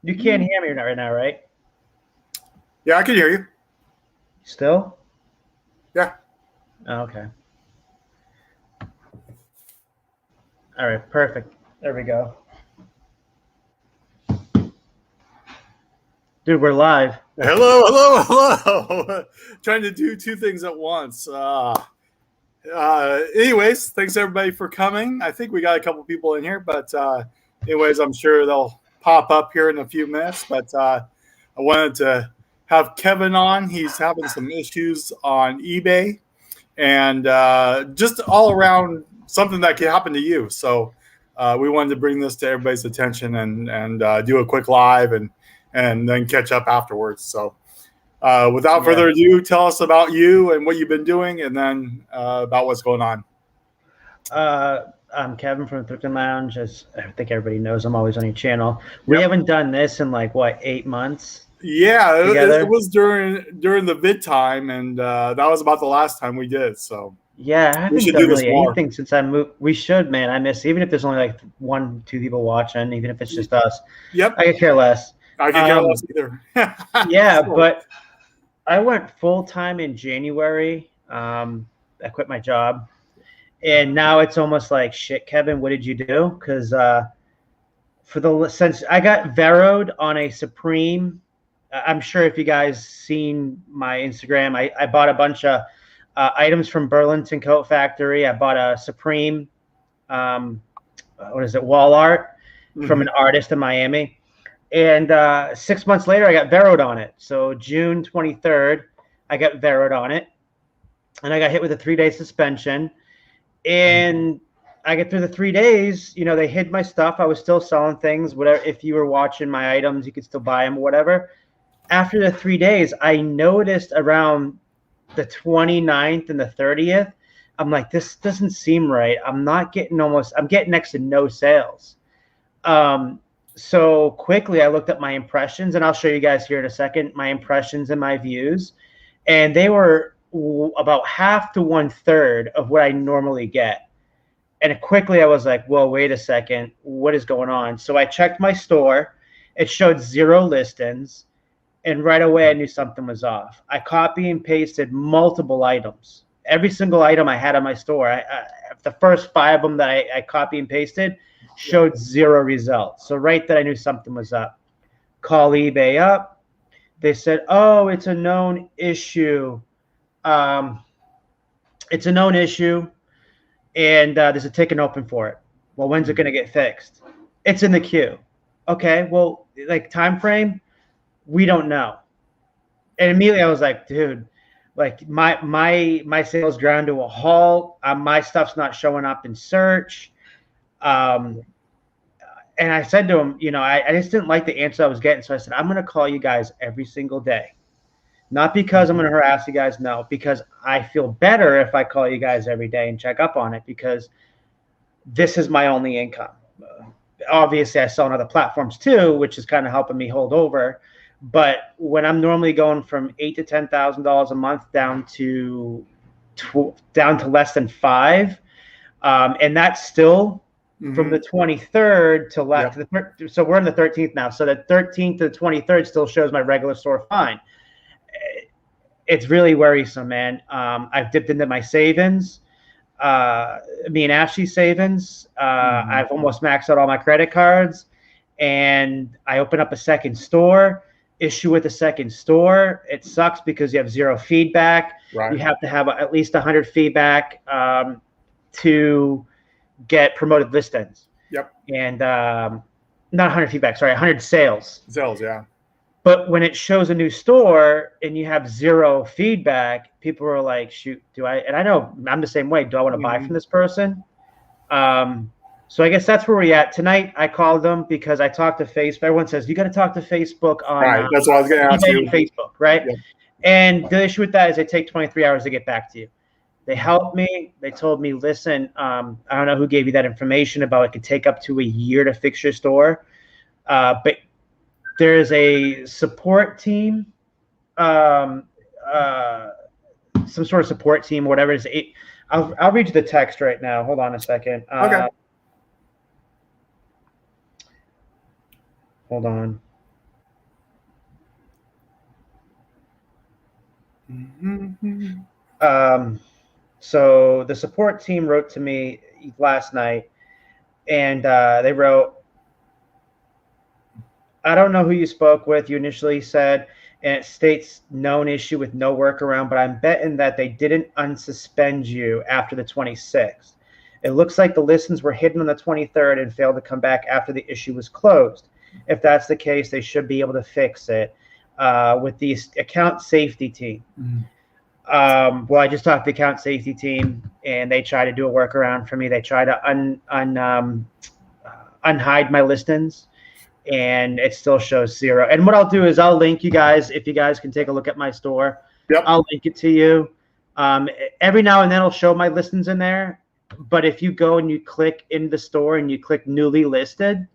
You can't hear me right now, right? Yeah, I can hear you. Still? Yeah. Oh, okay. All right, perfect. There we go. Dude, we're live. Hello, hello, hello. Trying to do two things at once. Anyways, thanks everybody for coming. I think we got a couple people in here, but anyways, I'm sure they'll pop up here in a few minutes. But I wanted to have Kevin on. He's having some issues on eBay and just all around something that could happen to you. So we wanted to bring this to everybody's attention and do a quick live and then catch up afterwards. So without Yeah. further ado, tell us about you and what you've been doing, and then about what's going on. I'm Kevin from Thrifting Lounge. As I think everybody knows, I'm always on your channel. We Yep. haven't done this in like what, 8 months? Yeah, it Together? was during the vid time, and that was about the last time we did. So Yeah, I we haven't should done do this really more. anything since I moved. We should, man. I miss, even if there's only like one, two people watching, even if it's just us. Yep, I could care less. I could care less either. Yeah, So, but I went full time in January. I quit my job, and now it's almost like shit. Kevin, what did you do? Because since I got Veroed on a Supreme, I'm sure if you guys seen my Instagram, I bought a bunch of items from Burlington Coat Factory. I bought a Supreme, um, what is it, wall art from an artist in Miami. And 6 months later, I got Veroed on it. So June 23rd, I got Veroed on it. And I got hit with a 3-day suspension. And I get through the 3 days, they hid my stuff. I was still selling things, whatever. If you were watching my items, you could still buy them, whatever. After the 3 days, I noticed around the 29th and the 30th, I'm like, this doesn't seem right. I'm getting next to no sales. So quickly I looked up my impressions, and I'll show you guys here in a second, my impressions and my views. And they were about half to 1/3 of what I normally get. And quickly I was like, whoa, wait a second, what is going on? So I checked my store. It showed 0 listings. And right away I knew something was off. I copy and pasted multiple items. Every single item I had on my store, the first 5 of them that I copy and pasted showed 0 results. So right then I knew something was up. Call eBay up. They said, oh, it's a known issue. It's a known issue, and there's a ticket open for it. Well, when's it going to get fixed? It's in the queue. Okay, well, like time frame, we don't know. And immediately I was like, dude, like my sales ground to a halt. My stuff's not showing up in search. And I said to him, I just didn't like the answer I was getting. So I said, I'm going to call you guys every single day. Not because I'm going to harass you guys, no, because I feel better if I call you guys every day and check up on it, because this is my only income. Obviously, I sell on other platforms too, which is kind of helping me hold over. But when I'm normally going from $8,000 to $10,000 a month down to less than 5, and that's still from the 23rd to left. Yep. So we're on the 13th now. So the 13th to the 23rd still shows my regular store fine. It's really worrisome, man. I've dipped into my savings, me and Ashley's savings. I've almost maxed out all my credit cards, and I open up a second store. Issue with the second store, it sucks because you have 0 feedback. Right. You have to have at least 100 feedback to get promoted listings. Yep. And not 100 feedback, sorry, 100 sales. Sales, yeah. But when it shows a new store and you have 0 feedback, people are like, shoot, do I? And I know I'm the same way. Do I want to buy from this person? So I guess that's where we're at. Tonight, I called them because I talked to Facebook. Everyone says, you got to talk to Facebook on right. That's what I was going to ask you. Facebook, right? Yeah. And the issue with that is they take 23 hours to get back to you. They helped me. They told me, listen, I don't know who gave you that information about it could take up to a year to fix your store. But there's a support team, some sort of support team, whatever it is. I'll read you the text right now. Hold on a second. Okay. Hold on. Mm-hmm. So the support team wrote to me last night, and they wrote, I don't know who you spoke with. You initially said, and it states known issue with no workaround, but I'm betting that they didn't unsuspend you after the 26th. It looks like the listings were hidden on the 23rd and failed to come back after the issue was closed. If that's the case, they should be able to fix it with the account safety team. Well, I just talked to the account safety team, and they tried to do a workaround for me. They tried to unhide my listings, and it still shows 0. And what I'll do is I'll link you guys, if you guys can take a look at my store. Yep. I'll link it to you. Every now and then I'll show my listings in there, but if you go and you click in the store and you click newly listed,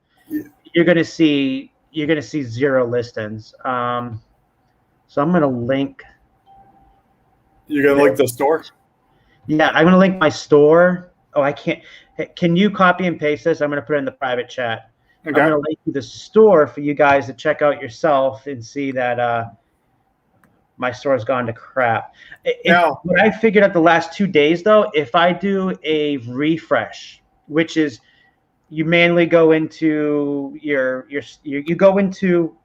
you're gonna see 0 listings. So I'm gonna link. You're gonna link the store? Yeah, I'm gonna link my store. Oh, I can't. Can you copy and paste this? I'm gonna put it in the private chat. Okay. I'm gonna link you the store for you guys to check out yourself and see that my store's gone to crap. What I figured out the last 2 days, though, if I do a refresh, which is you manually go into you go into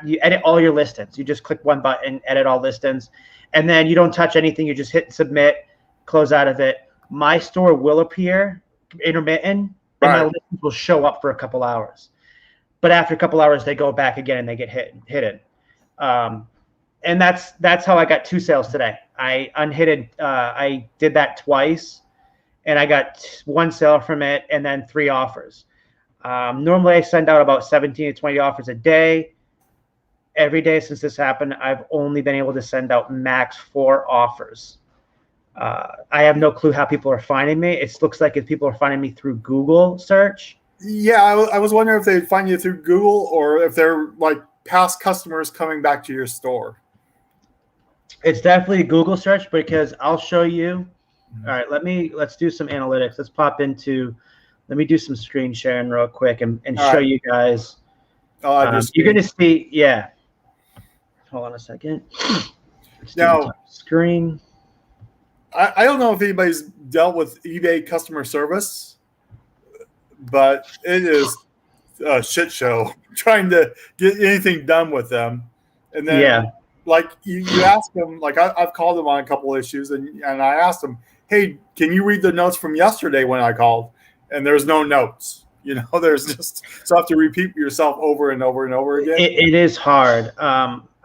you edit all your listings. You just click one button, edit all listings, and then you don't touch anything. You just hit submit, close out of it. My store will appear intermittent, and my listings will show up for a couple hours. But after a couple hours, they go back again and they get hidden. And that's how I got 2 sales today. I unhidden. I did that twice, and I got 1 sale from it, and then 3 offers. Normally, I send out about 17 to 20 offers a day. Every day since this happened, I've only been able to send out max 4 offers. I have no clue how people are finding me. It looks like if people are finding me through Google search. Yeah, I was wondering if they'd find you through Google or if they're like past customers coming back to your store. It's definitely a Google search because I'll show you. All right, let's do some analytics. Let's pop into. Let me do some screen sharing real quick and show you guys. You're gonna see. Yeah. Hold on a second. Now, screen. I don't know if anybody's dealt with eBay customer service, but it is a shit show trying to get anything done with them. And then, like you ask them, like I've called them on a couple of issues, and I asked them, "Hey, can you read the notes from yesterday when I called?" And there's no notes. You know, there's just so you have to repeat yourself over and over and over again. It is hard.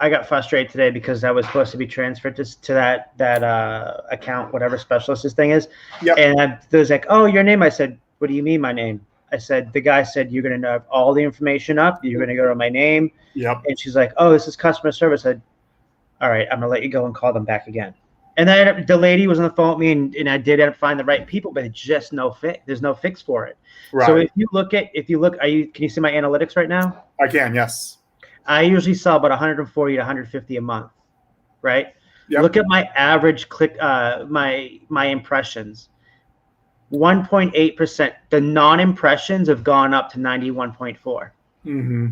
I got frustrated today because I was supposed to be transferred to that account, whatever specialist this thing is. Yep. And they was like, "Oh, your name." I said, "What do you mean my name?" I said, "The guy said you're going to have all the information up. You're going to go to my name." Yep. And she's like, "Oh, this is customer service." I said, "All right, I'm going to let you go and call them back again." And then the lady was on the phone with me, and I did end up finding the right people, but it's just no fix. There's no fix for it. Right. So can you see my analytics right now? I can, yes. I usually sell about 140 to 150 a month, right? Yep. Look at my average click, my impressions. 1.8%. The non-impressions have gone up to 91.4. Mm-hmm.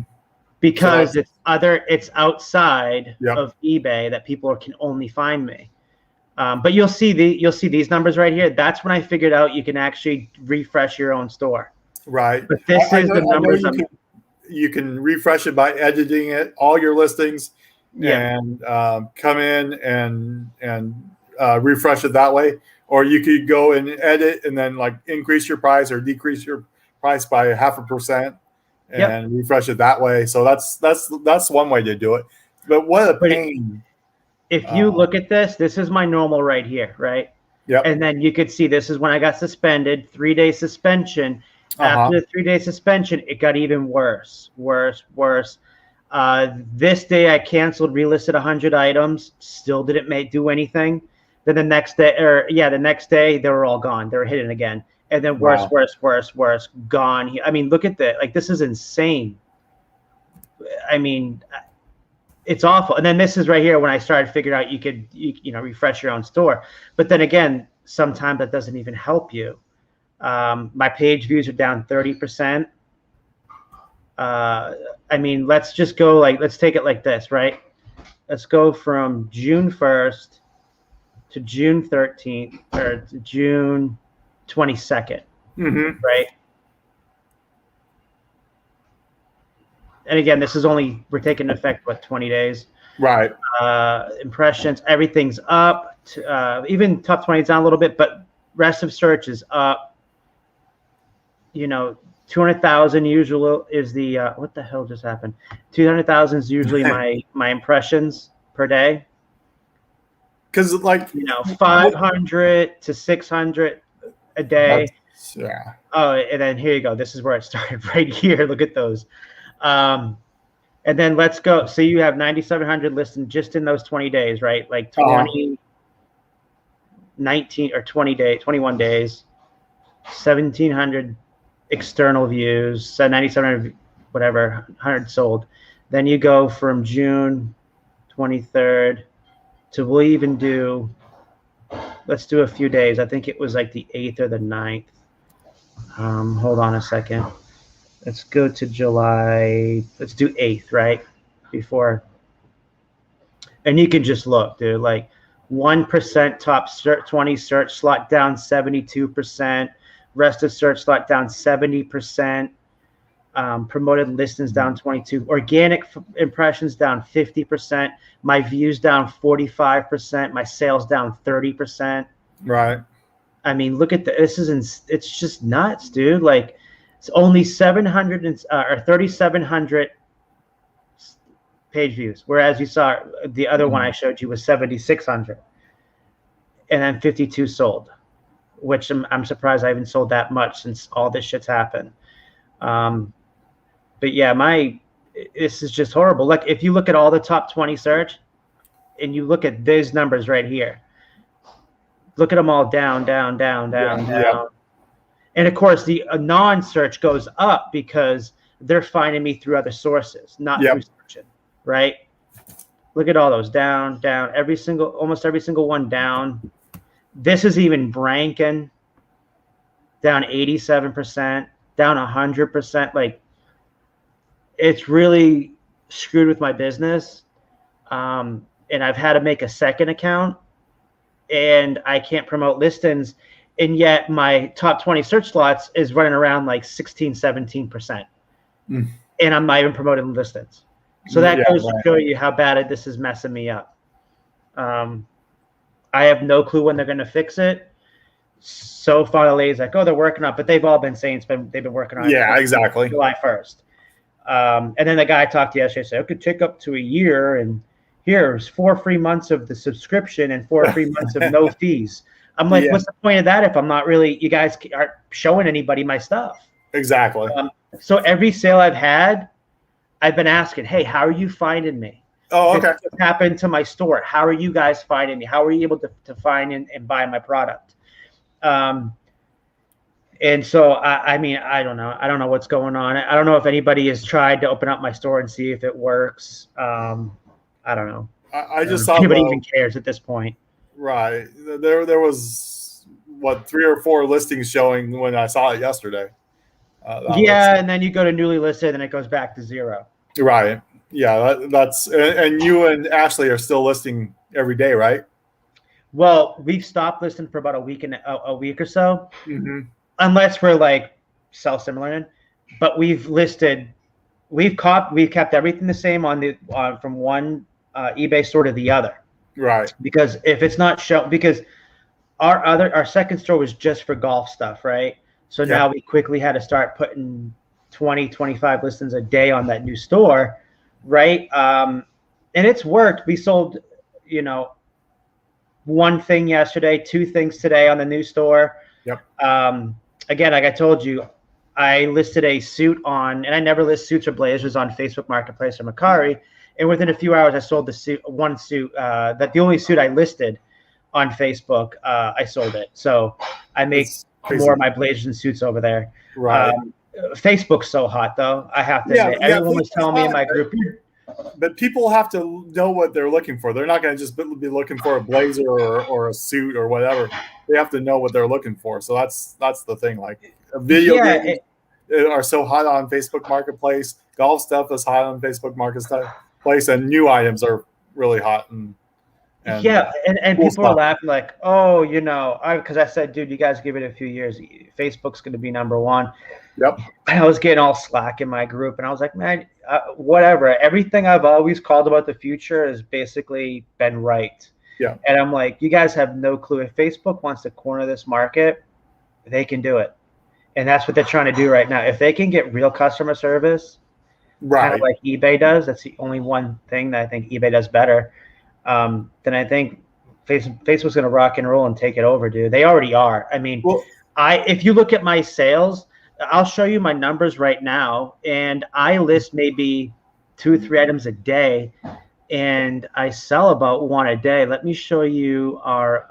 Because it's outside of eBay that people can only find me. But you'll see these numbers right here. That's when I figured out you can actually refresh your own store. Right. But this is the numbers. You can refresh it by editing it, all your listings, and come in and refresh it that way. Or you could go and edit and then like increase your price or decrease your price by 0.5% and refresh it that way. So that's one way to do it. But what a pain. If you look at this is my normal right here, right? Yeah. And then you could see this is when I got suspended, 3-day suspension. After the 3-day suspension, it got even worse. This day I canceled, relisted 100 items, still didn't do anything. Then the next day they were all gone. They were hidden again. And then worse, gone. I mean, look at that. Like, this is insane. I mean, it's awful. And then this is right here when I started figuring out you could refresh your own store. But then again, sometimes that doesn't even help you. My page views are down 30%. I mean, let's take it like this, right? Let's go from June 1st to June 13th or to June 22nd, right? And again, this is only, we're taking effect, 20 days? Right. Impressions, everything's up. Even top 20 is down a little bit, but rest of search is up. 200,000 usual is the what the hell just happened? 200,000 is usually my impressions per day. Because 500 to 600 a day. Yeah. Oh, and then here you go. This is where it started right here. Look at those. And then let's go. So you have 9,700 listed just in those 20 days, right? Like 20, 19 or 20 days, 21 days, 1,700 external views, so 9,700, whatever, 100 sold. Then you go from June 23rd to, we'll even do, let's do a few days. I think it was like the 8th or the 9th. Hold on a second. Let's go to July. Let's do 8th, right? Before. And you can just look, dude. Like 1% top 20 search slot down 72%. Rest of search slot down 70%. Promoted listings down 22%. Organic impressions down 50%. My views down 45%. My sales down 30%. Right. I mean, look at this. It's just nuts, dude. Like, it's only 700 or 3,700 page views, whereas you saw the other one I showed you was 7,600, and then 52 sold, which I'm surprised I haven't sold that much since all this shit's happened. But yeah, this is just horrible. Like, if you look at all the top 20 search, and you look at these numbers right here, look at them all down. And of course, the non-search goes up because they're finding me through other sources, not through searching, right? Look at all those down. Almost every single one down. This is even ranking down 87%, down 100%. Like, it's really screwed with my business. And I've had to make a second account, and I can't promote listings. And yet my top 20 search slots is running around like 16, 17%. And I'm not even promoting listings. So that goes to show you how bad this is messing me up. I have no clue when they're going to fix it. So far, the lady's like, oh, they're working on it. But they've all been saying they've been working on it. Yeah, exactly. July 1st. And then the guy I talked to yesterday said it could take up to a year. And here's 4 free months of the subscription and 4 free months of no fees. I'm like, what's the point of that if I'm not really, you guys aren't showing anybody my stuff? Exactly. So every sale I've had, I've been asking, hey, how are you finding me? Oh, okay. What happened to my store? How are you guys finding me? How are you able to find and buy my product? And so, I mean, I don't know. I don't know what's going on. I don't know if anybody has tried to open up my store and see if it works. I don't know. I just saw nobody even cares at this point. Right. There was, 3 or 4 listings showing when I saw it yesterday. And then you go to newly listed and it goes back to 0. Right. Yeah, that's and you and Ashley are still listing every day, right? Well, we've stopped listing for about a week or so, unless we're like self-similar. But we've kept everything the same from one eBay store to the other. Right. Because if it's not shown, because our second store was just for golf stuff, right? So now we quickly had to start putting 20, 25 listings a day on that new store, right? And it's worked. We sold, 1 thing yesterday, 2 things today on the new store. Yep. Again, like I told you, I listed a suit and I never list suits or blazers on Facebook Marketplace or Mercari. And within a few hours, I sold one suit. The only suit I listed on Facebook, I sold it. So I make more of my blazers and suits over there. Right. Facebook's so hot, though. I have to admit. Everyone was telling me in my group. But people have to know what they're looking for. They're not going to just be looking for a blazer or a suit or whatever. They have to know what they're looking for. So that's the thing. Like, video games are so hot on Facebook Marketplace. Golf stuff is hot on Facebook Marketplace, and new items are really hot. And And Yeah, and cool people are stuff. laughing like, oh, because I said, dude, you guys give it a few years. Facebook's going to be number one. Yep. And I was getting all slack in my group, and I was like, man, whatever. Everything I've always called about the future has basically been right. Yeah. And I'm like, you guys have no clue. If Facebook wants to corner this market, they can do it. And that's what they're trying to do right now. If they can get real customer service, kind of Right. like eBay does, that's the only one thing that I think eBay does better. Then I think Facebook's going to rock and roll and take it over, dude. They already are. I mean, Well, if you look at my sales, I'll show you my numbers right now, and I list maybe 2-3 items a day, and I sell about one a day. Let me show you our.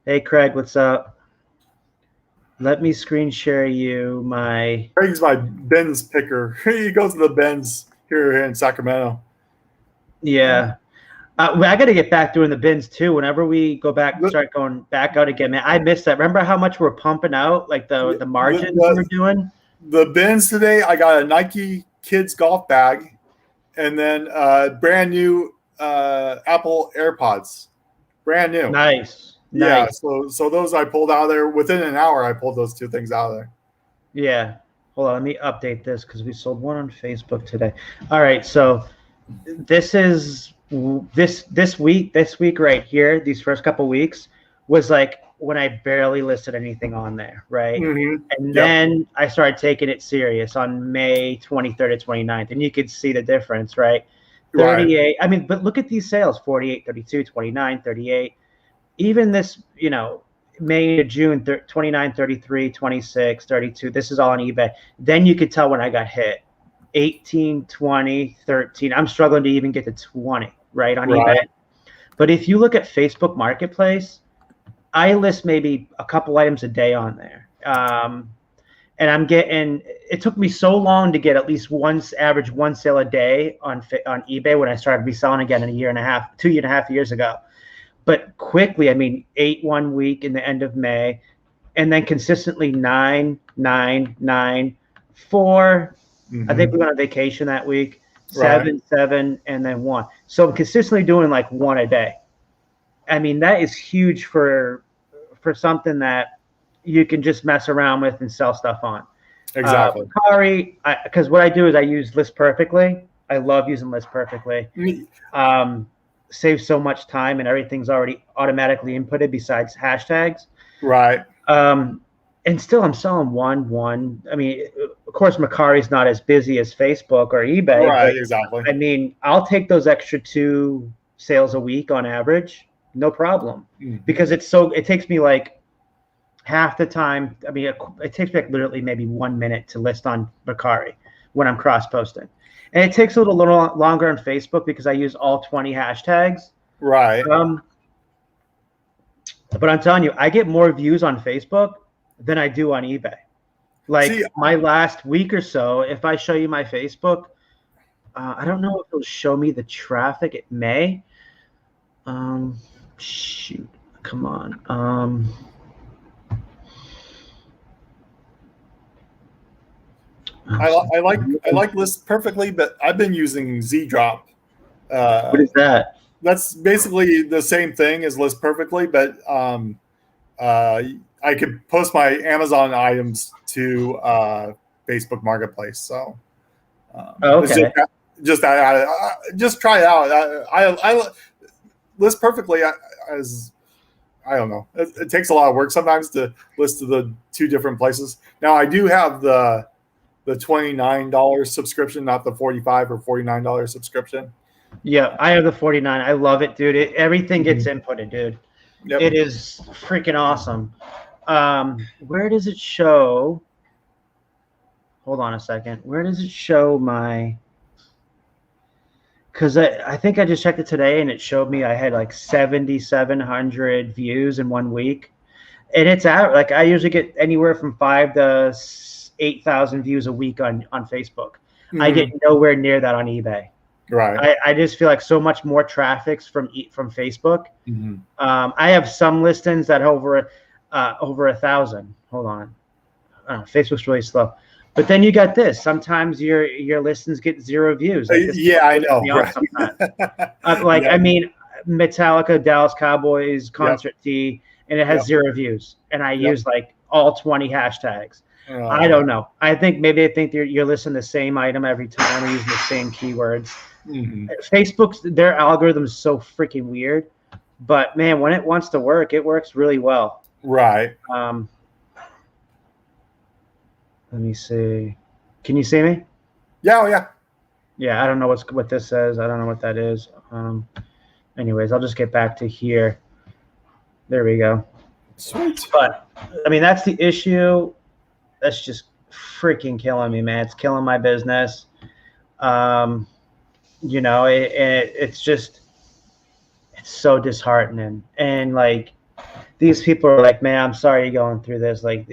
Hey, Craig, what's up? Let me screen share you my. Craig's my Benz picker. He goes to the Benz here in Sacramento. Yeah. I got to get back doing the bins too. Whenever we go back, start going back out again, man, I miss that. Remember how much we're pumping out, like the margins we were doing? The bins today, I got a Nike kids golf bag, and then brand new Apple AirPods, brand new. Nice. Yeah. So those I pulled out of there within an hour. I pulled those two things out of there. Yeah. Hold on, let me update this because we sold one on Facebook today. All right, so this is this week right here. These first couple weeks was like when I barely listed anything on there, right? Mm-hmm. And then I started taking it serious on May 23rd to 29th, and you could see the difference, right? 38. Right. I mean, but look at these sales: 48, 32, 29, 38. Even this, May to June, 29, 33, 26, 32. This is all on eBay. Then you could tell when I got hit. 18, 20, 13. I'm struggling to even get to 20, right, on eBay. But if you look at Facebook Marketplace, I list maybe a couple items a day on there. And I'm getting, it took me so long to get at least average one sale a day on eBay when I started reselling again in 2.5 years ago. But quickly, I mean, 8 1 week in the end of May, and then consistently 9, 9, 9, 4. Mm-hmm. I think we went on vacation that week. 7, 7, and then 1. So I'm consistently doing like one a day. I mean, that is huge for something that you can just mess around with and sell stuff on. Exactly. Mercari, because what I do is I use List Perfectly. I love using List Perfectly. Saves so much time, and everything's already automatically inputted besides hashtags. Right. And still I'm selling one. I mean, of course, Mercari's not as busy as Facebook or eBay. Right, exactly. I mean, I'll take those extra 2 sales a week on average, no problem. Mm-hmm. Because it takes me like half the time. I mean, it takes me like literally maybe 1 minute to list on Mercari when I'm cross-posting. And it takes a little longer on Facebook because I use all 20 hashtags. Right. But I'm telling you, I get more views on Facebook than I do on eBay. Like my last week or so, if I show you my Facebook, I don't know if it'll show me the traffic. It may. Shoot, come on. I like List Perfectly, but I've been using Z-Drop. What is that? That's basically the same thing as List Perfectly, but I could post my Amazon items to Facebook Marketplace. So, okay, just try it out. I List Perfectly. I don't know. It takes a lot of work sometimes to list to the 2 different places. Now I do have the $29 subscription, not the $45 or $49 subscription. Yeah, I have the 49. I love it, dude. Everything gets inputted, dude. Yep. It is freaking awesome. Where does it show? Hold on a second. Where does it show my? Because I think I just checked it today, and it showed me I had like 7,700 views in 1 week, and it's out. Like I usually get anywhere from 5,000 to 8,000 views a week on Facebook. Mm-hmm. I get nowhere near that on eBay. Right. I just feel like so much more traffic's from Facebook. Mm-hmm. I have some listings that over 1,000. Hold on. Facebook's really slow. But then you got this. Sometimes your listings get 0 views. Like this Yeah, I know. Right. Sometimes. Yep. I mean, Metallica, Dallas Cowboys concert Yep. tee, and it has Yep. 0 views. And I use like all 20 hashtags. I Oh. don't know. I think maybe they think you're listing the same item every time or using the same keywords. Facebook's their algorithm is so freaking weird. But man, when it wants to work, it works really well. Right. Let me see. Can you see me? Yeah. Oh, yeah. Yeah, I don't know what this says. I don't know what that is. Anyways, I'll just get back to here. There we go. Sweet. But I mean, that's the issue. That's just freaking killing me, man. It's killing my business. You know, it's just, it's so disheartening. And like, these people are like, man, I'm sorry you're going through this. Like,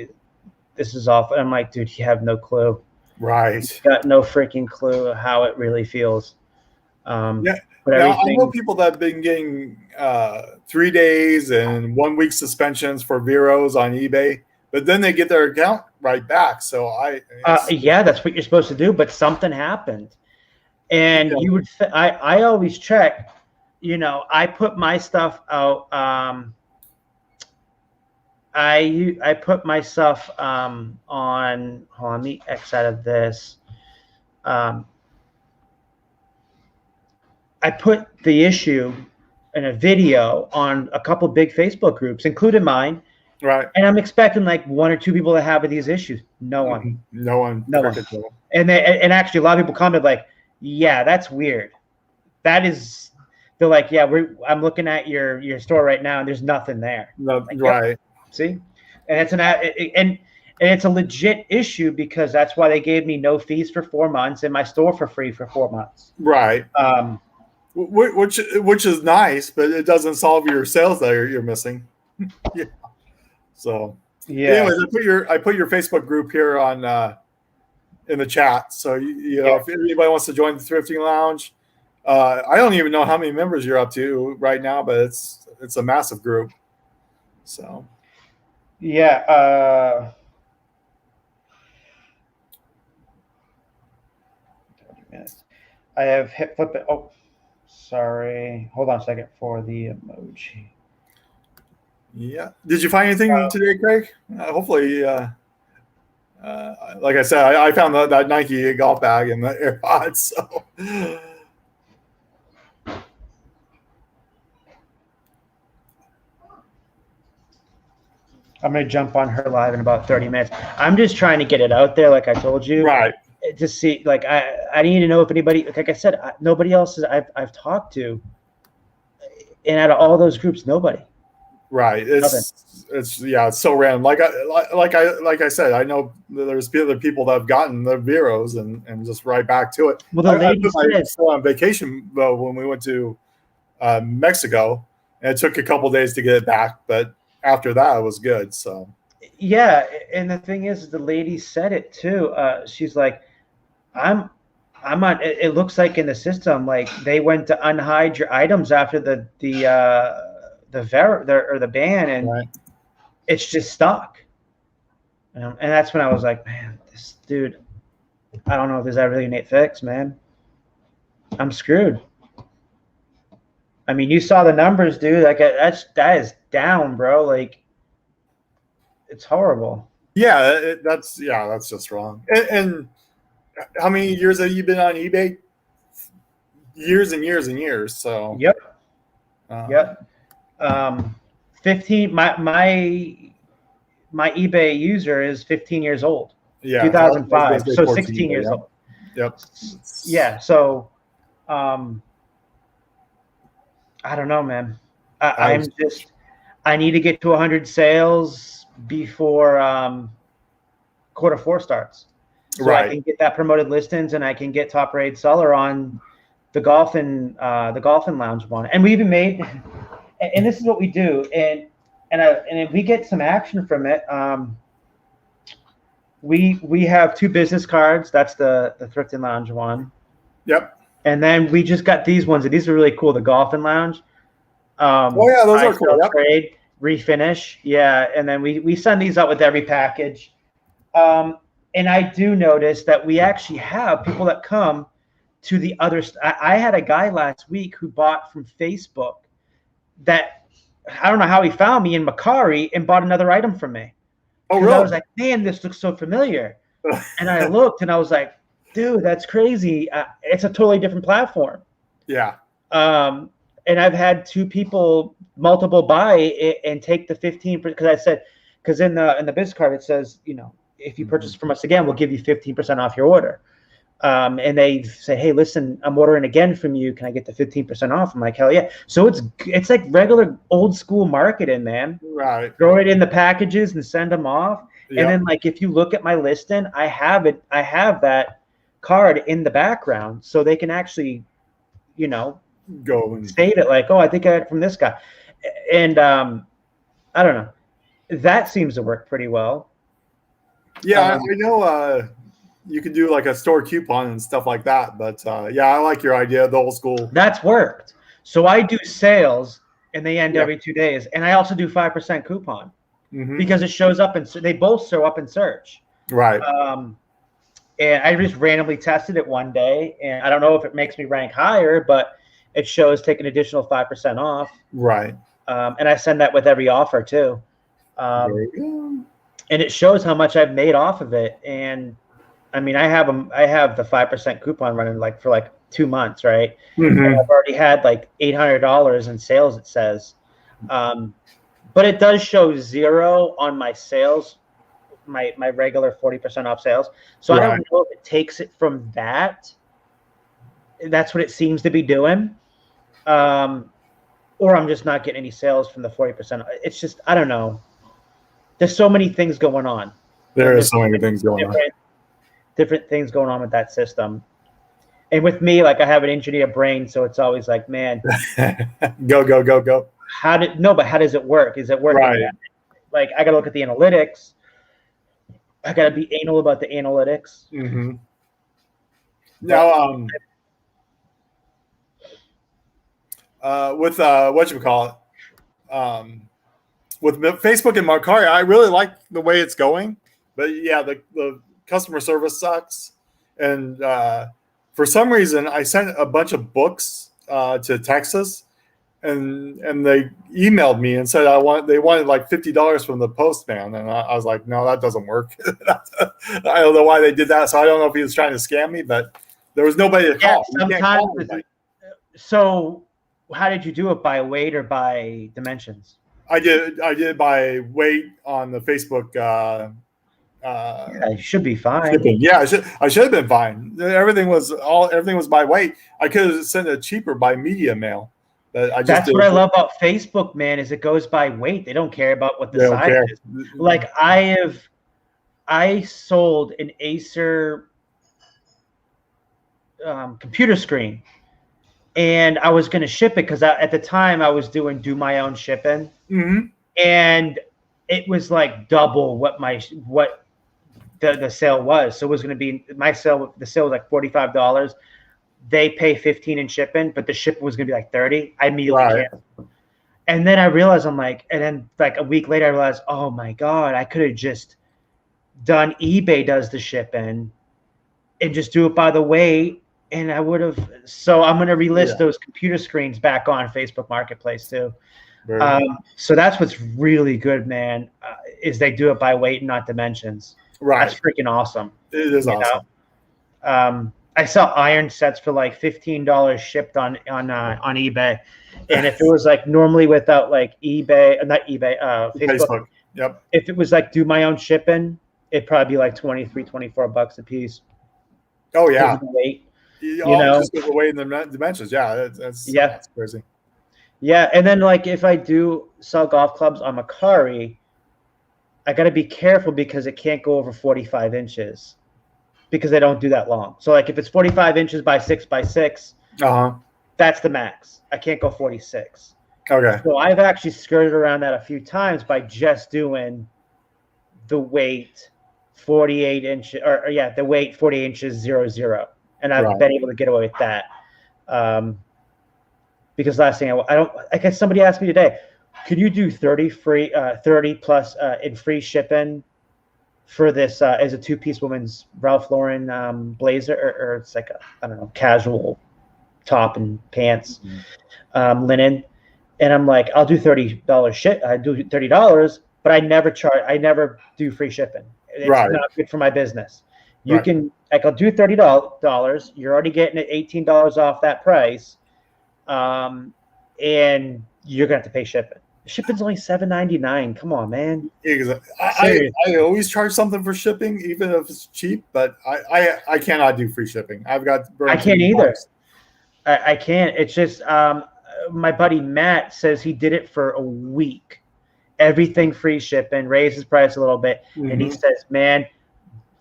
this is awful. I'm like, dude, you have no clue. Right. You got no freaking clue how it really feels. Yeah. But now, I know people that have been getting 3 days and 1 week suspensions for Veros on eBay, but then they get their account right back. So yeah, that's what you're supposed to do. But something happened, and yeah. you would. I always check. You know, I put my stuff out. I put my stuff on. Hold on, let me X out of this. I put the issue in a video on a couple big Facebook groups, including mine. Right. And I'm expecting like 1 or 2 people to have these issues. No one. No one. And actually a lot of people commented like, yeah, that's weird. That is, they're like, yeah, I'm looking at your store right now and there's nothing there. No, like, right. Yep. See? And it's a legit issue because that's why they gave me no fees for 4 months and my store for free for 4 months. Right. Which is nice, but it doesn't solve your sales that you're missing. Yeah. So yeah. Anyways, I put your Facebook group here on in the chat. So you know, if anybody wants to join the Thrifting Lounge, I don't even know how many members you're up to right now, but it's a massive group. So yeah. 30 minutes. I have hit flip it. Oh, sorry. Hold on a second for the emoji. Yeah. Did you find anything today, Craig? Hopefully, like I said, I found that Nike golf bag in the AirPods. So. I'm going to jump on her live in about 30 minutes. I'm just trying to get it out there, like I told you. Right. To see, like, I need to know if anybody, like I said, nobody else I've talked to. And out of all those groups, nobody. Right. It's so random. Like I said, I know there's other people that have gotten the Veros and just right back to it. Well, the lady I was on vacation when we went to Mexico, and it took a couple days to get it back, but after that, it was good. So yeah, and the thing is, the lady said it too. She's like, I'm on. It looks like in the system, like they went to unhide your items after the ban, and right. It's just stuck. And that's when I was like, man, this dude, I don't know if there's ever really a fix, man. I'm screwed. I mean, you saw the numbers, dude. Like that is down, bro. Like it's horrible. Yeah, that's just wrong. And how many years have you been on eBay? Years and years and years. So yep. 15. My eBay user is 15 years old. Yeah, 2005. So 16 years old. Yep. Yeah. So, I don't know, man. I need to get to 100 sales before Q4 starts. So right. I can get that promoted listings and I can get top rated seller on the golfing lounge one. And we even made, and this is what we do. And if we get some action from it, we have 2 business cards. That's the Thrifting Lounge one. Yep. And then we just got these ones. And these are really cool. The golfing lounge. Oh yeah, those are cool. Yep. Trade, refinish. Yeah. And then we send these out with every package. And And I do notice that we actually have people that come to the other. I had a guy last week who bought from Facebook that I don't know how he found me in Macari and bought another item from me. Oh, Because I was really? like, man, this looks so familiar. And I looked and I was like, dude, that's crazy. It's a totally different platform. Yeah. And I've had two people multiple buy it and take the 15%, because I said, because in the business card it says, you know, if you purchase from us again, we'll give you 15% off your order. And they say, hey, listen, I'm ordering again from you. Can I get the 15% off? I'm like, hell yeah. So it's like regular old school marketing, man. Right. Throw it in the packages and send them off. Yep. And then, like, if you look at my listing, I have that card in the background, so they can actually, you know, go and save it. Like, oh, I think I got it from this guy. And I don't know. That seems to work pretty well. Yeah, I know you can do like a store coupon and stuff like that. But yeah, I like your idea, the old school. That's worked. So I do sales, and they end every 2 days. And I also do 5% coupon because it shows up, and they both show up in search. Right. And I just randomly tested it one day, and I don't know if it makes me rank higher, but it shows take an additional 5% off. Right. And I send that with every offer too. There you go. And it shows how much I've made off of it. And I mean, I have the 5% coupon running like for like 2 months, right? And I've already had like $800 in sales, it says. But it does show 0 on my sales, my regular 40% off sales. So I don't know if it takes it from that. That's what it seems to be doing. Or I'm just not getting any sales from the 40%. It's just, I don't know. There's so many things going on. There's so many things going on. Different things going on with that system. And with me, like, I have an engineer brain, so it's always like, man, go. But how does it work? Is it working? Right. Like, I got to look at the analytics. I got to be anal about the analytics. Now, with whatchamacallit, with Facebook and Mercari, I really like the way it's going. But yeah, the customer service sucks. And for some reason, I sent a bunch of books to Texas, and they emailed me and said they wanted like $50 from the postman, and I was like, no, that doesn't work. I don't know why they did that, so I don't know if he was trying to scam me, but there was nobody to call. Sometimes. So, how did you do it? By weight or by dimensions? I did by weight on the Facebook. Yeah, you should be fine. Shipping. Yeah, I should have been fine. Everything was by weight. I could have sent it cheaper by media mail. But that's what I love about Facebook, man, is it goes by weight. They don't care about what the size is. Like, I sold an Acer computer screen, and I was going to ship it because at the time I was doing my own shipping, and it was like double what the sale was. So it was going to be the sale was like $45. They pay $15 in shipping, but the shipping was going to be like $30. I immediately canceled. And then I realized, and then like a week later I realized, oh my God, I could have just done eBay does the shipping and just do it by the weight. And I would have, so I'm going to relist those computer screens back on Facebook Marketplace too. So that's what's really good, man, is they do it by weight and not dimensions. Right. That's freaking awesome. It is awesome. I saw iron sets for like $15 shipped on eBay. And if it was like normally without like Facebook. Yep. If it was like do my own shipping, it'd probably be like $23-24 a piece. Oh yeah. Weight. Just with the weight and the dimensions. Yeah, that's crazy. Yeah, and then like if I do sell golf clubs on Mercari, I got to be careful because it can't go over 45 inches because they don't do that long. So like if it's 45 inches by 6 by 6, that's the max. I can't go 46. Okay. So I've actually skirted around that a few times by just doing the weight 48 inches, the weight 48 inches 00. And I've been able to get away with that. Because last thing I guess somebody asked me today, could you do 30 plus in free shipping for this as a 2-piece woman's Ralph Lauren blazer, or it's like a, I don't know, casual top and pants, linen. And I'm like, I'll do $30 shit. I do $30, but I never do free shipping. It's not good for my business. You can, like, I'll do $30. You're already getting it $18 off that price. And you're gonna have to pay shipping. Shipping's only $7.99. Come on, man. Exactly. I always charge something for shipping, even if it's cheap, but I cannot do free shipping. I've got I can't either. I can't. It's just my buddy Matt says he did it for a week. Everything free shipping, raised his price a little bit, and he says, man,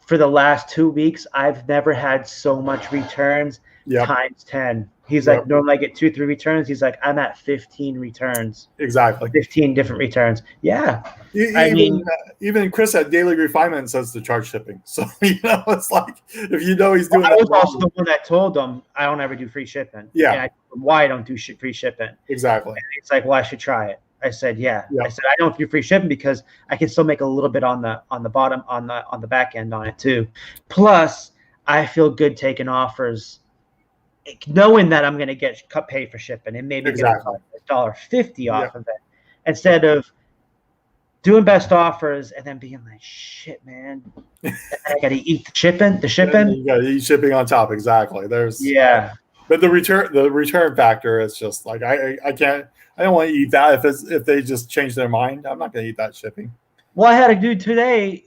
for the last 2 weeks, I've never had so much returns times 10. He's like, normally I get 2-3 returns. He's like, I'm at 15 returns. Exactly. 15 different returns. Yeah. Even Chris at Daily Refinement says to charge shipping. So, it's like, if he's doing that. I was also the one that told him I don't ever do free shipping. Yeah. And I told him why I don't do free shipping. Exactly. And it's like, well, I should try it. I said, yeah. I said, I don't do free shipping because I can still make a little bit on the bottom, on the back end on it too. Plus, I feel good taking offers, knowing that I'm going to get paid for shipping and maybe get $1.50 off of it, instead of doing best offers and then being like, shit, man, I got to eat the shipping. You got to eat shipping on top. Exactly. But the return factor is just like, I can't. I don't want to eat that if they just change their mind. I'm not going to eat that shipping. Well, I had a dude today.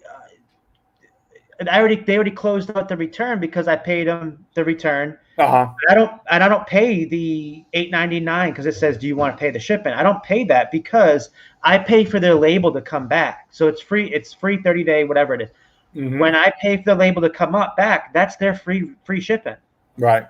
And they already closed out the return because I paid them the return. I don't pay the $8.99 because it says, do you want to pay the shipping? I don't pay that because I pay for their label to come back. So it's free 30-day, whatever it is. When I pay for the label to come back, that's their free shipping. Right.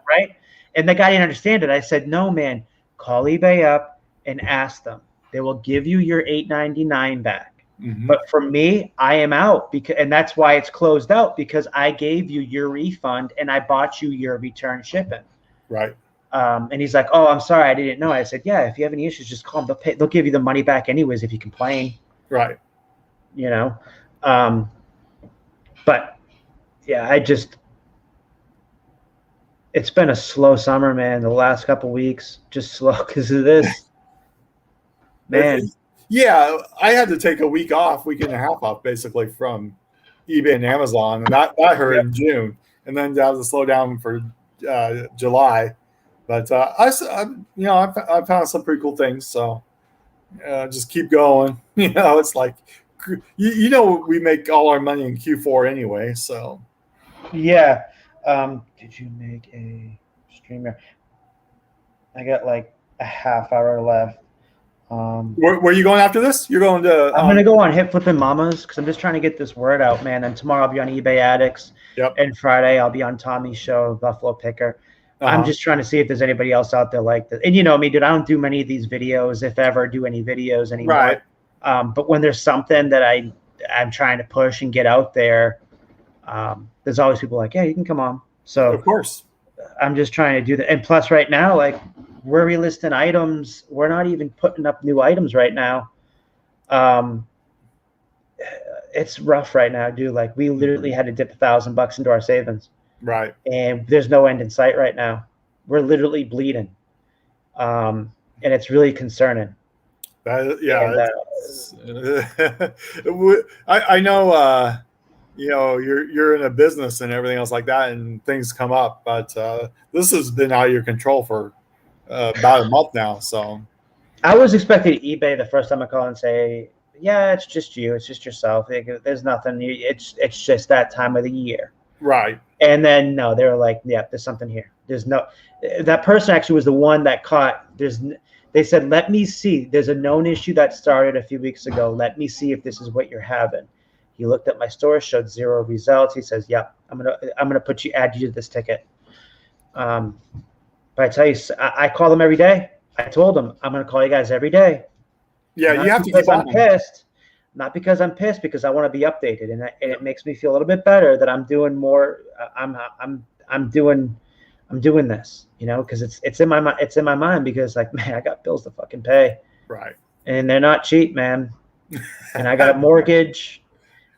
And the guy didn't understand it. I said, no, man, call eBay up and ask them. They will give you your $8.99 back. But for me, I am out, and that's why it's closed out, because I gave you your refund and I bought you your return shipping. Right. And he's like, "Oh, I'm sorry, I didn't know." I said, "Yeah, if you have any issues, just call them. They'll give you the money back anyways if you complain." Right. But yeah, it's been a slow summer, man. The last couple weeks, just slow because of this. Man. Yeah, I had to take a week and a half off, basically, from eBay and Amazon, and that hurt in June, and then that was a slowdown for July. But I found some pretty cool things, so just keep going. It's like we make all our money in Q4 anyway, so. Yeah. Did you make a streamer? I got like a half hour left. Where are you going after this? You're going to. I'm going to go on Hip Flipping Mamas because I'm just trying to get this word out, man. And tomorrow I'll be on eBay Addicts. Yep. And Friday I'll be on Tommy's show, Buffalo Picker. I'm just trying to see if there's anybody else out there like this. And you know me, dude. I don't do many of these videos, if ever do any videos anymore. Right. But when there's something that I'm trying to push and get out there, there's always people like, yeah, you can come on. So of course, I'm just trying to do that. And plus, right now, like, we're relisting items. We're not even putting up new items right now. It's rough right now, dude. Like, we literally had to dip $1,000 into our savings. Right. And there's no end in sight right now. We're literally bleeding. And it's really concerning. I know, you're in a business and everything else like that, and things come up, but this has been out of your control for about a month now. So I was expecting eBay the first time I called and say, yeah, it's just you. It's just yourself. There's nothing. It's just that time of the year. Right. And then, no, they were like, yeah, there's something here. That person actually was the one that caught. They said, let me see. There's a known issue that started a few weeks ago. Let me see if this is what you're having. He looked at my store, showed 0 results. He says, yep, I'm gonna add you to this ticket. But I tell you, I call them every day. I told them I'm gonna call you guys every day. Yeah, you have to keep on. I'm pissed. Not because I'm pissed, because I want to be updated, and it makes me feel a little bit better that I'm doing more. I'm doing this, because it's in my mind. It's in my mind because, like, man, I got bills to fucking pay. Right. And they're not cheap, man. And I got a mortgage,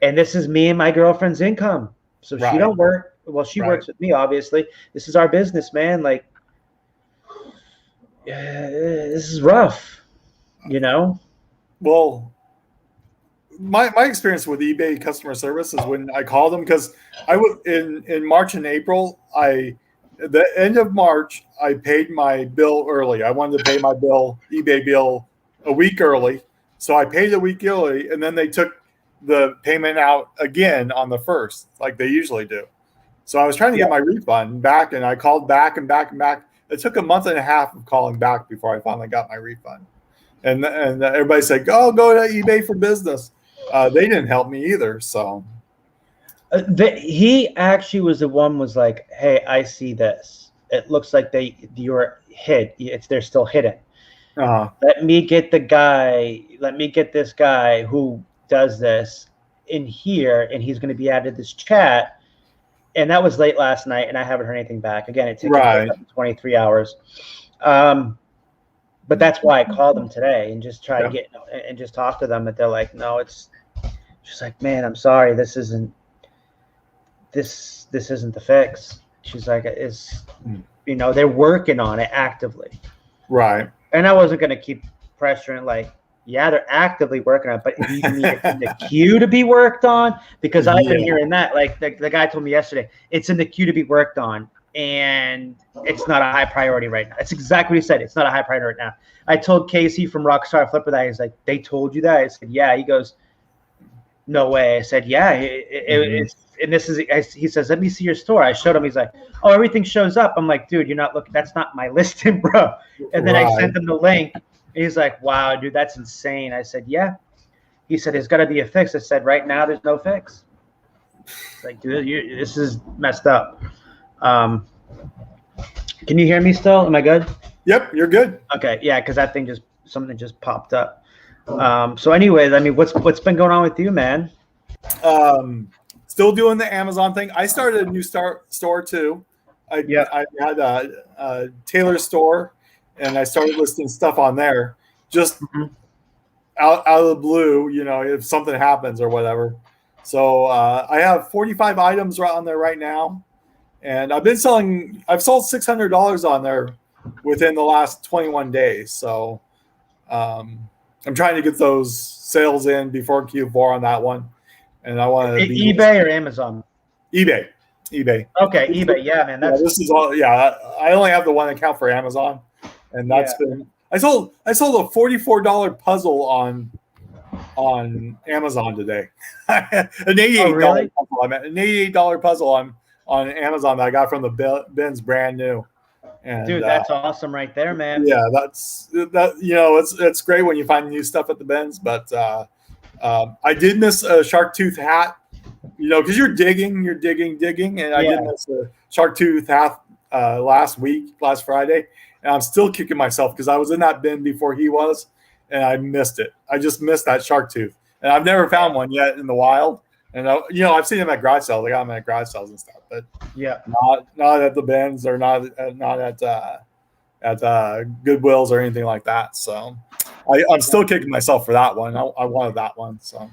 And this is me and my girlfriend's income. So she don't work. Well, she works with me, obviously. This is our business, man. Like, this is rough, you know? Well, my experience with eBay customer service is when I called them, because I would in March and April, the end of March, I paid my bill early. I wanted to pay my eBay bill a week early. So I paid a week early, and then they took the payment out again on the 1st, like they usually do. So I was trying to get my refund back, and I called back and back and back. It took a month and a half of calling back before I finally got my refund. And everybody said, go to eBay for business. They didn't help me either. So he actually was the one was like, hey, I see this. It looks like you're hid. They're still hidden. Let me get this guy who does this in here, and he's going to be added to this chat. And that was late last night, and I haven't heard anything back. Again, it takes 23 hours. But that's why I called them today and just try to get and just talk to them. But they're like, no, it's just like, man, I'm sorry, this isn't the fix. She's like, they're working on it actively. Right. And I wasn't going to keep pressuring, like, yeah, they're actively working on it, but you need it in the queue to be worked on, because I've been hearing that. Like the guy told me yesterday, it's in the queue to be worked on, and it's not a high priority right now. That's exactly what he said. It's not a high priority right now. I told Casey from Rockstar Flipper that. He's like, they told you that? I said, yeah. He goes, no way. I said, yeah. It's, and this is, he says, let me see your store. I showed him. He's like, oh, everything shows up. I'm like, dude, you're not looking. That's not my listing, bro. And then I sent him the link. And he's like, wow, dude, that's insane. I said, yeah. He said, there's got to be a fix. I said, right now, there's no fix. It's like, dude, this is messed up. Can you hear me still? Am I good? Yep, you're good. Okay, yeah, because that thing something just popped up. So anyways, I mean, what's been going on with you, man? Still doing the Amazon thing. I started a new store too. I had a tailor store, and I started listing stuff on there just out of the blue, if something happens or whatever. So I have 45 items right on there right now. And I've sold $600 on there within the last 21 days. So I'm trying to get those sales in before Q4 on that one. And I want to be eBay or Amazon? eBay. Okay, eBay. Yeah, man. This is all. Yeah, I only have the one account for Amazon, and that's been. I sold a $44 puzzle on Amazon today. An $88 puzzle. I meant an $88 puzzle on Amazon that I got from the bins, brand new. And, dude, that's awesome right there, man. Yeah, it's great when you find new stuff at the bins. But I did miss a shark tooth hat, because you're digging, and I did miss a shark tooth hat last Friday, and I'm still kicking myself because I was in that bin before he was, and I missed it. I just missed that shark tooth, and I've never found one yet in the wild. And I've seen them at garage sales. I got them at garage sales and stuff, but not at the bins or not at Goodwills or anything like that. So I'm still kicking myself for that one. I wanted that one. So,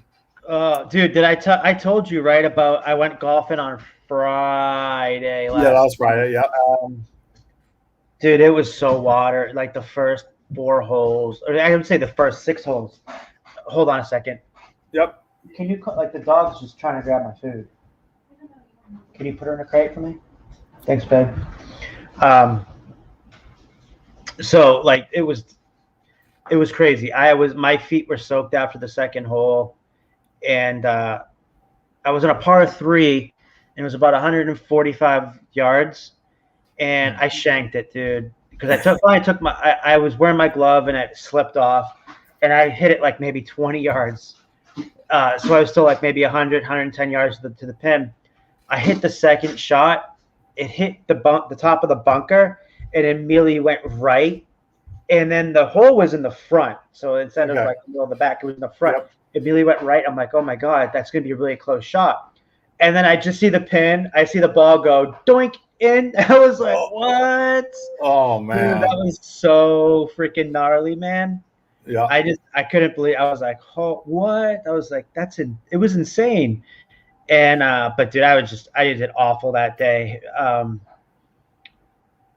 dude, I told you right about I went golfing on Friday. Yeah, that was Friday. Yeah, dude, it was so water. Like the first 4 holes, or I would say the first 6 holes. Hold on a second. Yep. Can you like the dog's just trying to grab my food? Can you put her in a crate for me? Thanks, babe. So like it was crazy. My feet were soaked after the second hole, and I was in a par 3, and it was about 145 yards, and I shanked it, dude, because I was wearing my glove and it slipped off, and I hit it like maybe 20 yards. So I was still like maybe 100, 110 yards to the pin. I hit the second shot. It hit the top of the bunker, and immediately went right. And then the hole was in the front. So instead of like the middle of the back, it was in the front. Yep. It immediately went right. I'm like, oh my God, that's going to be a really close shot. And then I just see the pin. I see the ball go doink in. I was like, what? Oh, man. Dude, that was so freaking gnarly, man. Yeah. I couldn't believe. I was like, oh, what? I was like, it was insane. And but dude, I did awful that day.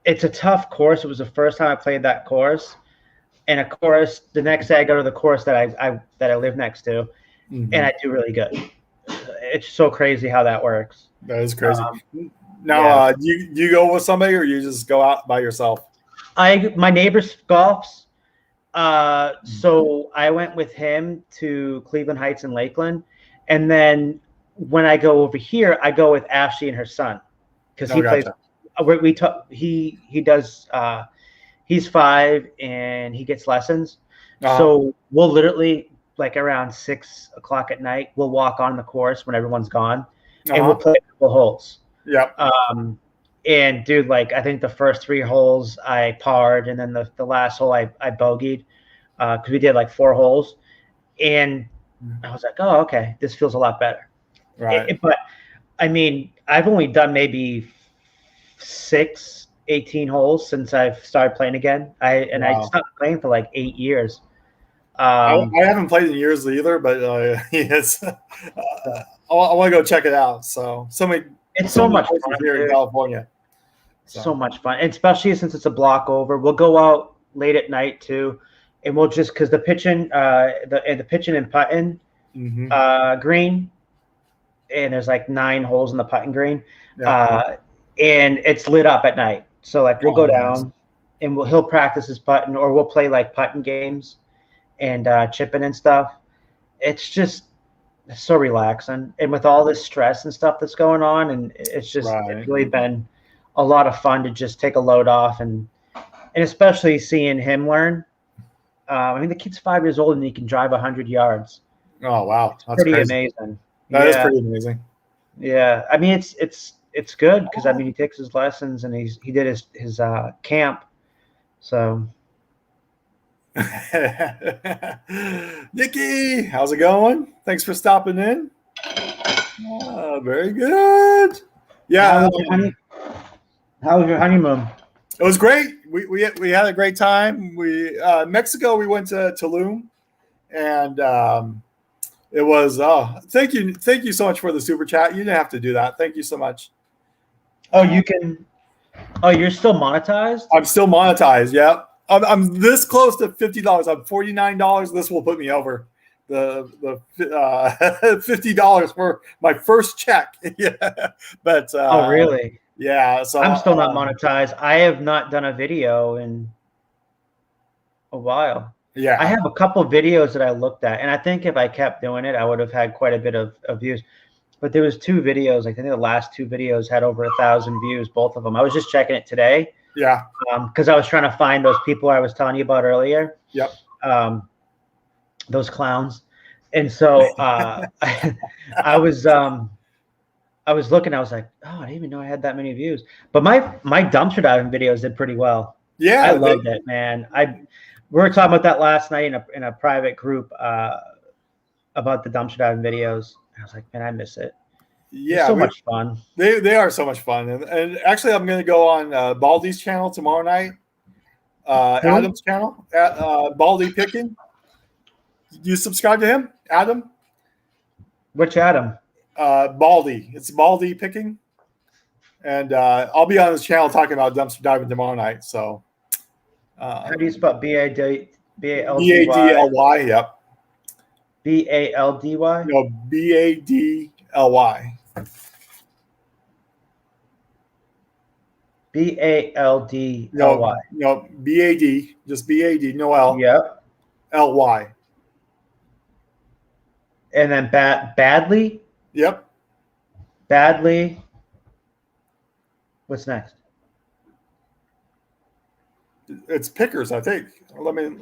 It's a tough course. It was the first time I played that course. And of course, the next day I go to the course that I live next to, and I do really good. It's so crazy how that works. That is crazy. Now, Yeah. do you go with somebody, or you just go out by yourself? My neighbor golfs, so I went with him to Cleveland Heights and Lakeland, and then when I go over here, I go with Ashley and her son because he plays. Gotcha. He does. He's 5 and he gets lessons. Uh-huh. So we'll literally like around 6 o'clock at night, we'll walk on the course when everyone's gone, and we'll play a couple holes. Yep. And dude, like I think the first 3 holes I parred, and then the last hole I bogeyed because we did like 4 holes, and I was like, oh, okay, this feels a lot better. Right. But I mean, I've only done maybe 18 holes since I've started playing again. I stopped playing for like 8 years. I haven't played in years either, but yes, I want to go check it out. So it's so much fun here in California. So much fun, and especially since it's a block over. We'll go out late at night too, and we'll just because the pitching, the pitching and putting green, and there's like 9 holes in the putting green, and it's lit up at night. So like we'll go down, and he'll practice his putting, or we'll play like putting games and chipping and stuff. It's just so relaxing, and with all this stress and stuff that's going on, and it's really been a lot of fun to just take a load off, and especially seeing him learn. I mean, the kid's 5 years old and he can drive 100 yards. Oh wow, that's pretty amazing. That is pretty amazing. Yeah, I mean it's good because I mean he takes his lessons and he did his camp, so. Nikki, how's it going? Thanks for stopping in. Very good. Yeah. How was your honeymoon? It was great. We had a great time. Mexico. We went to Tulum, and it was. Thank you so much for the super chat. You didn't have to do that. Thank you so much. Oh, you can. Oh, you're still monetized? I'm still monetized. Yeah. I'm this close to $50. I'm $49. This will put me over the $50 for my first check. Yeah, but oh really? Yeah. So I'm still not monetized. I have not done a video in a while. Yeah, I have a couple videos that I looked at, and I think if I kept doing it, I would have had quite a bit of views. But there was 2 videos. I think the last 2 videos had over 1,000 views, both of them. I was just checking it today. Yeah. Because I was trying to find those people I was telling you about earlier. Yep. Those clowns. And so I was looking, I was like, oh, I didn't even know I had that many views. But my dumpster diving videos did pretty well. Yeah. I loved it, man. We were talking about that last night in a private group about the dumpster diving videos. I was like, man, I miss it. Yeah, it's so much fun. They are so much fun, and actually, I'm going to go on Baldy's channel tomorrow night. Adam's channel at Baldy Picking. You subscribe to him, Adam? Which Adam? Baldy. It's Baldy Picking, and I'll be on his channel talking about dumpster diving tomorrow night. So, how do you spell B-A-D-L-D-Y? B-A-D-L-Y. Yep. B-A-L-D-Y. No, B-A-D-L-Y. B-A-L-D-L-Y. No, B-A-D, just B-A-D, no L. Yep. L-Y. And then Badly? Yep. Badly. What's next? It's Pickers, I think. Let me.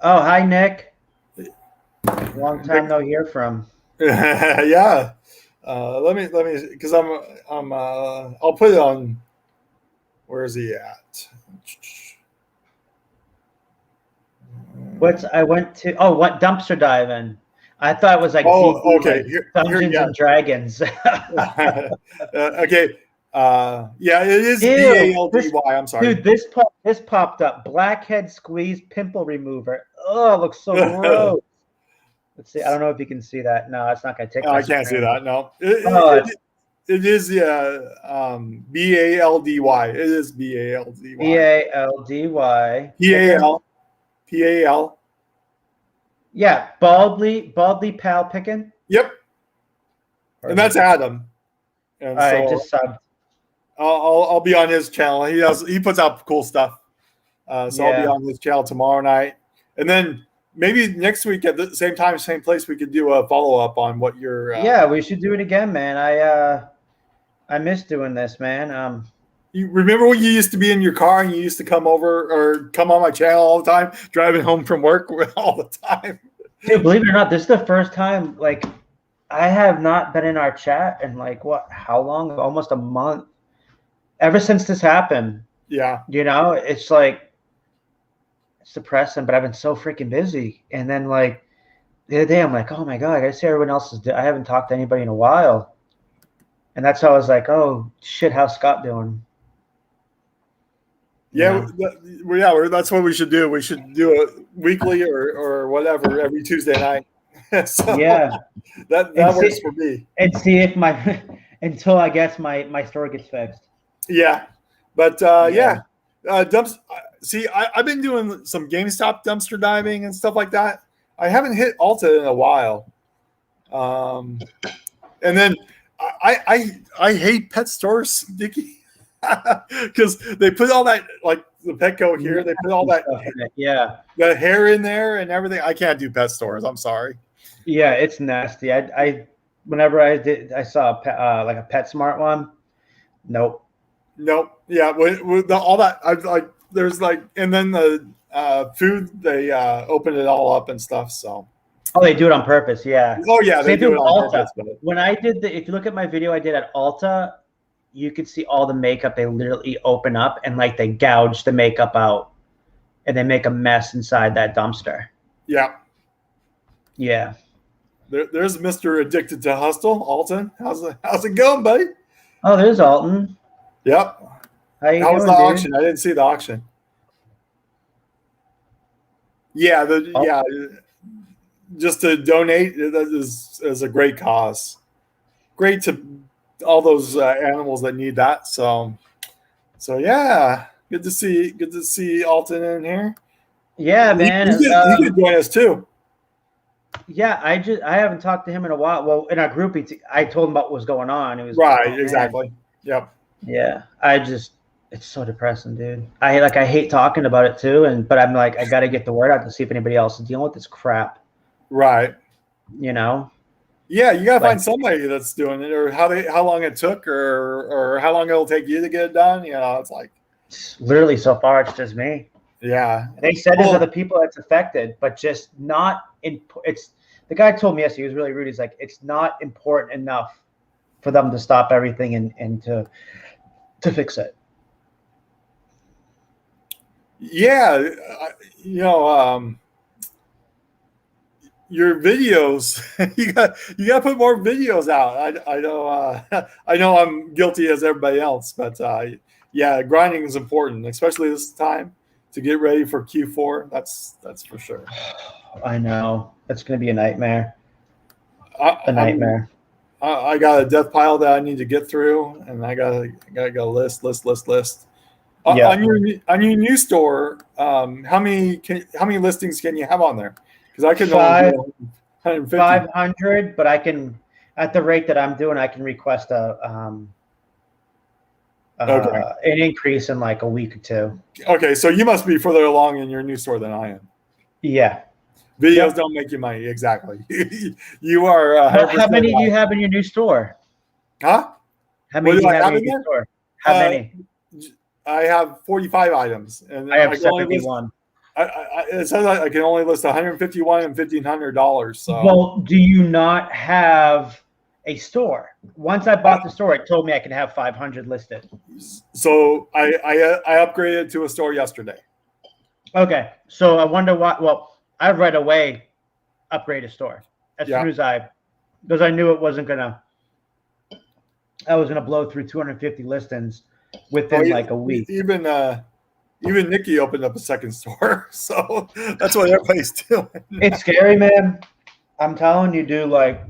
Oh, hi, Nick. Long time no hear from. Yeah. Let me because I'll put it on. Where is he at? What dumpster diving? I thought it was like okay. Dungeons and Dragons. Okay, Yeah, it is Ew, this, BALDY. I'm sorry. dude, this popped up. Blackhead squeeze pimple remover. Oh, it looks so gross. Let's see. I don't know if you can see that. No, it's not gonna take my I can't see screen. that. No, Oh, it's it is BALDY. It is BALDY. BALDY. PAL PAL. Yeah, baldly pal picking. Yep, and that's Adam. And All right, so just subbed. I'll be on his channel. He puts out cool stuff. So I'll be Yeah. on his channel tomorrow night, and then maybe next week at the same time, same place, we could do a follow up on what you're. Yeah, we should do it again, man. I miss doing this, man. You remember when you used to be in your car and you used to come over or come on my channel all the time, driving home from work all the time? Dude, believe it or not, this is the first time like I have not been in our chat in like how long? Almost a month. Ever since this happened. Yeah. It's like it's depressing, but I've been so freaking busy. And then like the other day I'm like, oh my God, I gotta see everyone else I haven't talked to anybody in a while. And that's how I was like, oh shit, how's Scott doing? Yeah, that's what we should do. We should do it weekly or whatever every Tuesday night. So yeah, that works for me. And see if until I guess my store gets fixed. Yeah, but see, I've been doing some GameStop dumpster diving and stuff like that. I haven't hit Ulta in a while. And then I hate pet stores, Dickie. Because they put all that, like the Petco here, they put all that, the hair in there and everything. I can't do pet stores. I'm sorry. Yeah, it's nasty. Whenever I saw like a PetSmart one. Nope. Yeah, with all that, there's like, and then the food, they open it all up and stuff. So. Oh, they do it on purpose. Yeah. Oh yeah, they do it on Ulta. purpose. When I did if you look at my video I did at Ulta, you could see all the makeup. They literally open up and like they gouge the makeup out, and they make a mess inside that dumpster. Yeah. Yeah. There's Mr. Addicted to Hustle, Alton. How's it going, buddy? Oh, there's Alton. Yep. How was the auction? I didn't see the auction. Yeah, just to donate, that is a great cause. Great to all those animals that need that. So yeah, good to see Alton in here. Yeah, man. He could join us too. Yeah, I haven't talked to him in a while. Well, in our group, I told him about what was going on. It was right, exactly. Yep. Yeah, it's so depressing, dude. I hate talking about it too, but I'm like, I got to get the word out to see if anybody else is dealing with this crap. Right. Yeah, you gotta find somebody that's doing it, or how long it took, or how long it'll take you to get it done. It's like literally so far it's just me. Yeah, they said there's other people that's affected, but just not in. It's the guy told me yesterday, he was really rude. He's like, it's not important enough for them to stop everything and to fix it. Yeah, your videos, you got to put more videos out. I know I'm guilty as everybody else, but yeah, grinding is important, especially this time to get ready for Q4. That's for sure. I know it's going to be a nightmare. A nightmare. I got a death pile that I need to get through, and I got a list. Yeah. On your new store, how many listings can you have on there? Because I can only do 150. 500, but I can, at the rate that I'm doing, I can request an increase in like a week or two. Okay, so you must be further along in your new store than I am. Yeah. Videos don't make you money. Exactly. You are. How many do you have in your new store? Huh? How many do you have in your store? How many? I have 45 items, and I have 71. It says I can only list 151 and $1,500. So. Well, do you not have a store? Once I bought the store, it told me I could have 500 listed. So I upgraded to a store yesterday. Okay, so I wonder why. Well, I right away upgrade a store as soon as because I knew it wasn't gonna. I was going to blow through 250 listings Oh, within like a week. even Nikki opened up a second store, so that's what everybody's doing. It's scary, man. I'm telling you, dude. Like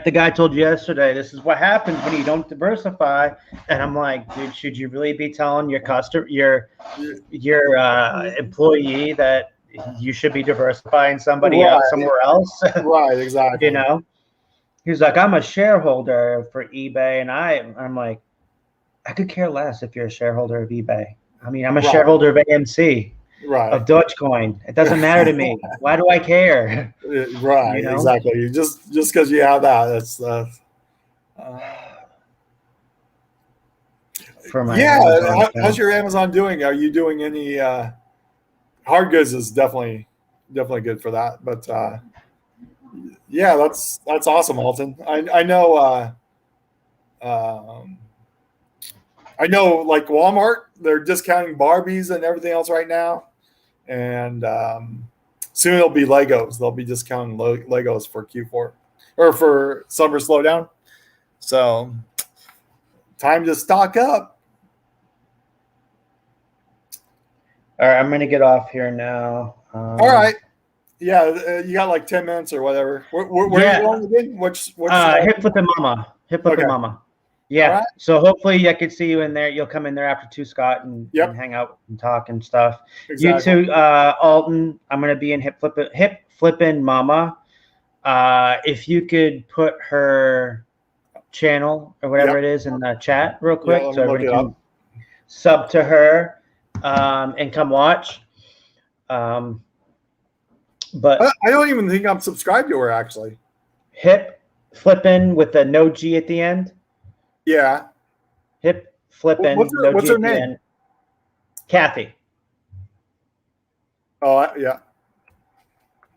the guy told you yesterday, this is what happens when you don't diversify. And I'm like, dude, should you really be telling your customer, your employee that you should be diversifying somebody Right, else somewhere else? right, exactly. You know, he's like, I'm a shareholder for eBay, and I'm like, I could care less if you're a shareholder of eBay. I mean, I'm a Right, shareholder of AMC, right, of Dogecoin. It doesn't matter to me. Why do I care? right, You know, exactly. Just because you have that, that's for my yeah. Amazon How's account. your Amazon doing? Are you doing any hard goods? Is definitely good for that. But yeah, that's awesome, Alton. Um, I know, like Walmart, they're discounting Barbies and everything else right now, and soon it'll be Legos. They'll be discounting Legos for Q4 or for summer slowdown. So time to stock up. All right, I'm gonna get off here now. All right. Yeah, you got like 10 minutes or whatever. Where are you Yeah, going again? Which hip flipping mama, hip flipping okay. mama. All Yeah. right. So hopefully I could see you in there. You'll come in there after two, Scott, and Yep. hang out and talk and stuff. You Exactly. too, Alton. I'm gonna be in hip flipping mama. If you could put her channel or whatever Yep. it is in the chat real Yeah, quick, let so me look everybody it can up. sub to her and come watch. But I don't even think I'm subscribed to her actually. hip flipping with a no G at the end. Yeah. Hip flipping, no What's G her at the name? end. Kathy, Oh, yeah.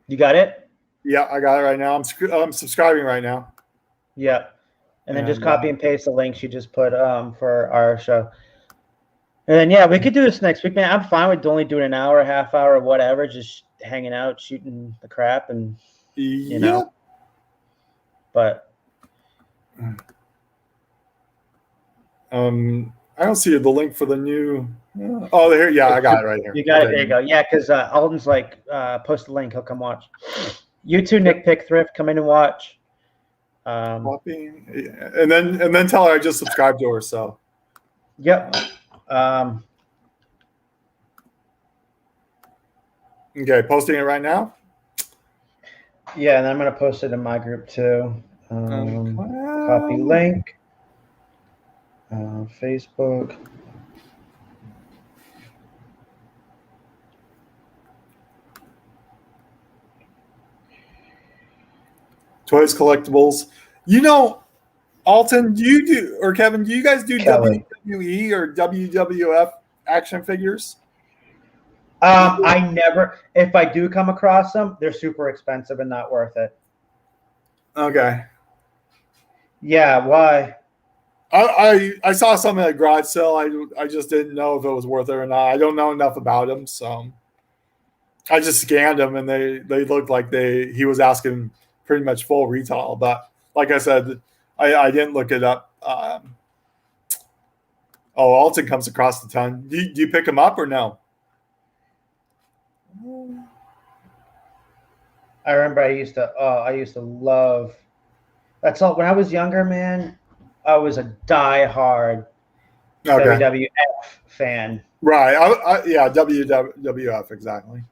you got it? Yeah, I got it right now. I'm subscribing right now. Yep. And then just And copy and paste the link she just put for our show. And then yeah, we could do this next week, man. I'm fine with only doing an hour, a half hour, whatever, just hanging out, shooting the crap, and you yeah. know. But I don't see the link for the new. Oh, here. Yeah, I got it right here. you got Okay. it. There you go. Yeah, because Alden's like, post the link. He'll come watch. You too, Nick Yep. Pick Thrift. Come in and watch. Copy. And then tell her I just subscribed to her. So. Yep. Okay, posting it right now. Yeah, and I'm gonna post it in my group too. Copy link. Facebook. Toys, collectibles. You know, Alton, do you do, or Kevin, do you guys do Kelly. WWE or WWF action figures? I never. If I do come across them, they're super expensive and not worth it. Okay. Yeah. Why? I saw some at a garage sale. I just didn't know if it was worth it or not. I don't know enough about them, so I just scanned them and they looked like he was asking pretty much full retail. But like I said, I didn't look it up. Alton comes across the ton. Do you pick them up or no? I remember I used to love. That's all. When I was younger, man, I was a die-hard WWF fan. Right. Yeah. WWF exactly.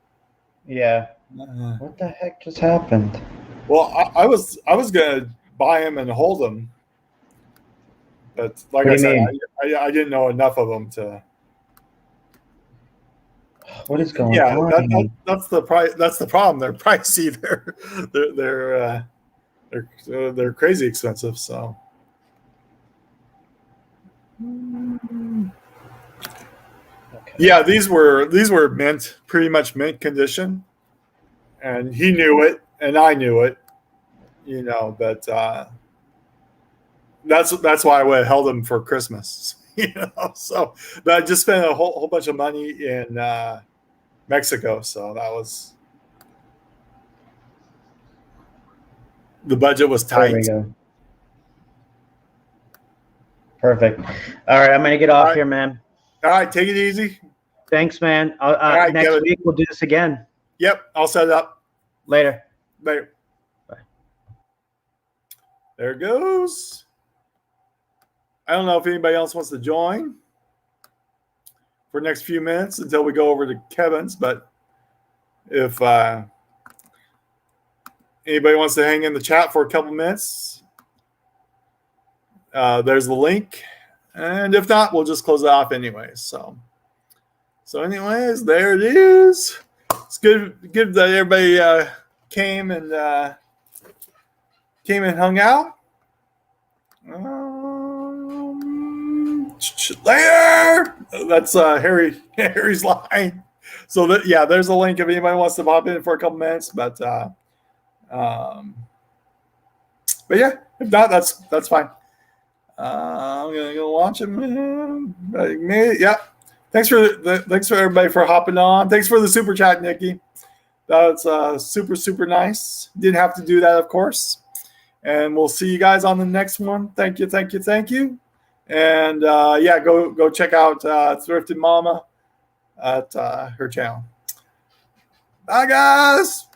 Yeah. What the heck just happened? Well, I was gonna buy them and hold them, but like What I do said, you I didn't know enough of them to. What is going Yeah, on? that's the price. That's the problem. They're pricey. They're crazy expensive. So. Okay. Yeah, these were pretty much mint condition, and he knew it, and I knew it, But that's why I would have held them for Christmas, So, but I just spent a whole bunch of money in Mexico, so that was the budget was There we tight. go. Perfect. All right, I'm going to get All off right. here, man. All right. Take it easy. Thanks, man. All right, Next Kevin. week, we'll do this again. Yep. I'll set it up. Later. Later. Bye. There it goes. I don't know if anybody else wants to join for the next few minutes until we go over to Kevin's, but if anybody wants to hang in the chat for a couple minutes, there's the link. And if not, we'll just close it off anyways. So anyways, there it is. It's good that everybody came and hung out. Later. That's Harry's line. So there's a link if anybody wants to pop in for a couple minutes. But yeah, if not, that's fine. I'm gonna go watch him. Yeah. Thanks for everybody for hopping on. Thanks for the super chat, Nikki. That's super nice. Didn't have to do that, of course. And we'll see you guys on the next one. Thank you. And go check out Thrifting Mama at her channel. Bye, guys.